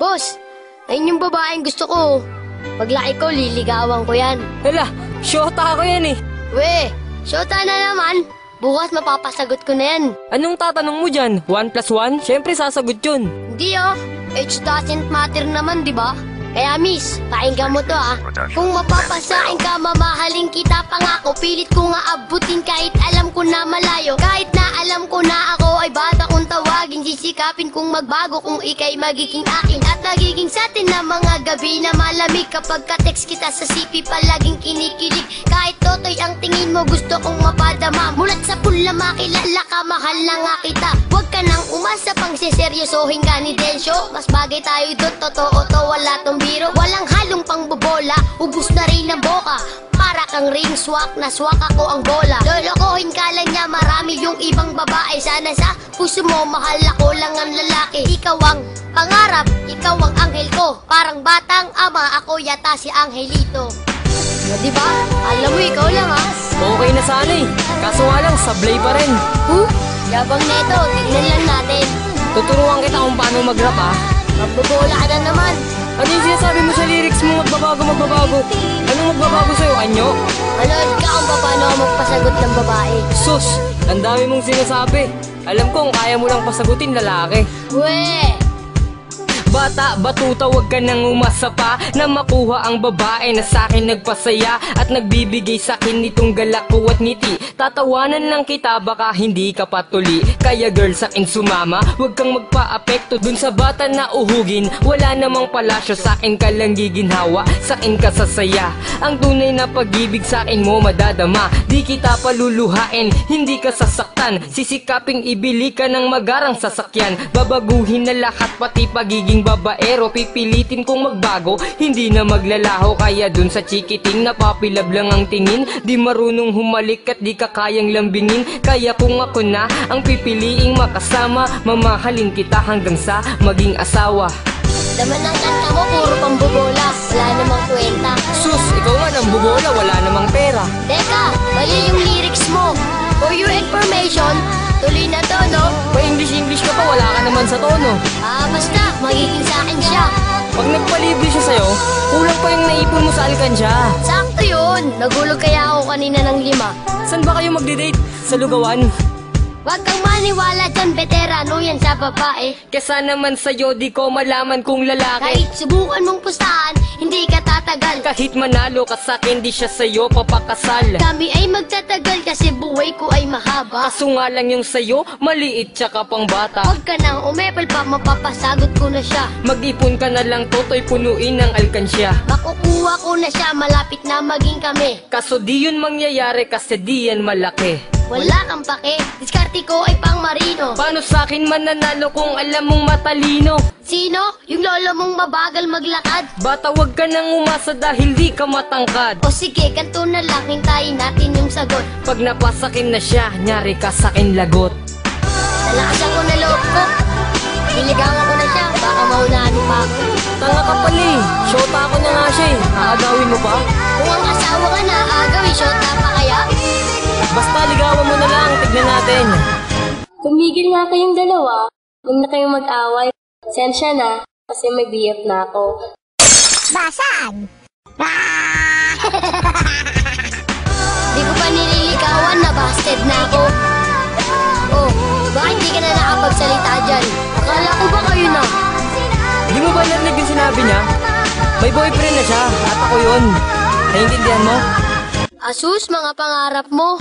Boss, ayun yung babaeng gusto ko. Paglaki ko, liligawan ko yan. Hala, syota ako yan eh. We, syota na naman. Bukas mapapasagot ko na yan. Anong tatanong mo dyan? 1 plus 1? Siyempre sasagot yun. Hindi age doesn't matter naman, di ba? Kaya miss, pakinggan mo to Kung mapapasain ka, mamahalin kita pangako. Pilit ko nga abutin kahit alam ko na malayo. Kahit na alam ko na ako ay bata kong tawagin. Sisikapin kung magbago kung ika'y magiging akin. At nagiging sa atin na mga gabi na malamig. Kapag ka-text kita sa CP palaging kinikilig. Kahit totoy ang tingin mo gusto kong mapadama. Mulat sa pula makilala ka, mahal na nga kita. Huwag ka nang umasa pang siseryosohin ka ni Densyo. Mas bagay tayo doon, totoo to, wala tong biro. Walang halong pangbobola, ubus na rin ang boka. Para kang ring swak, na swak ako ang bola. Lolokohin ka lang niya, marami yung ibang babae. Sana sa puso mo, mahal ako lang ang lalaki. Ikaw ang pangarap, ikaw ang anghel ko. Parang batang ama, ako yata si Angelito. Diba? Alam mo, ikaw lang Okay na sana eh. Kaso nga lang, sablay pa rin. Yabang neto, tignan lang natin. Tuturuan kita kung paano mag-rap Magbobola ka na naman. Ano yung sinasabi mo sa lyrics mo? Magbabago. Anong magbabago sa'yo, anyo? Manood ka kung paano magpasagot ng babae. Sus, ang dami mong sinasabi. Alam kong kaya mo lang pasagutin lalaki. We! Bata, batuta, wag ka nang umasa pa na makuha ang babae na sa'kin nagpasaya at nagbibigay sa'kin nitong galak ko at ngiti. Tatawanan lang kita, baka hindi ka patuli. Kaya girl, sa'kin sumama, wag kang magpa-apekto dun sa bata na uhugin. Wala namang palasyo, sa'kin ka lang giginhawa, sa'kin ka sasaya. Ang tunay na pag-ibig sa'kin mo madadama. Di kita paluluhain, hindi ka sasaktan. Sisikaping ibili ka ng magarang sasakyan. Babaguhin na lahat, pati pagiging babaero. Pipilitin kong magbago, hindi na maglalaho. Kaya dun sa chikiting napapilab lang ang tingin. Di marunong humalik at di ka kayang lambingin. Kaya kung ako na ang pipiliing makasama, mamahalin kita hanggang sa maging asawa. Laman ng kanta mo, puro pambobola, wala namang kwenta. Sus, ikaw nga nang bubola, wala namang pera. Teka, mali yung lyrics mo. For your information, tuloy na to, no? Pa-English ka pa, wala ka naman sa tono. Basta, magiging sa akin siya. Pag nagpalibre siya sa'yo, kulang pa yung naipon mo sa alkansya. Sakto yun, nagulog kaya ako kanina ng 5. Saan ba kayo magde-date? Sa lugawan? Wag kang maniwala dyan, veterano yan sa babae. Kesa naman sa'yo, di ko malaman kung lalaki. Kahit subukan mong pustahan, hindi ka tatagal. Kahit manalo ka sa'kin, di siya sa'yo papakasal. Kami ay magtatagal kasi buhay ko ay mahaba. Kaso nga lang yung sa'yo, maliit tsaka pang bata. Huwag ka nang umepal pa, mapapasagot ko na siya. Mag-ipon ka na lang, toto'y punuin ng alkansya. Makukuha ko na siya, malapit na maging kami. Kaso di yun mangyayari kasi di yan malaki. Wala kang pake, diskarte ko ay pang marino. Paano sa'kin mananalo kung alam mong matalino? Sino? Yung lolo mong mabagal maglakad? Bata, wag ka nang umasa dahil di ka matangkad. O sige, ganito na lang, hintayin natin yung sagot. Pag napasakin na siya, nyari ka sa'kin lagot. Nalakasan ko na loob ko. Niligawan ko na siya, baka maunahan pa ako. Tanga ka pala eh, shota ako na nga siya eh. Aagawin mo pa? Kung ang asawa ka na, agawin, shota pa kaya? Basta ligawan mo na lang, tignan natin. Tumigil nga kayong dalawa. Huwag na kayong mag-away. Sensya na, kasi may BF na ako. Basag! Di ko pa nililigawan, nabasted na ako. Oh, bakit di ka na nakapagsalita dyan? Akala ko ba kayo na? Di mo ba narinig yung sinabi niya? May boyfriend na siya, at ako yun. Naiintindihan mo? Asus, mga pangarap mo.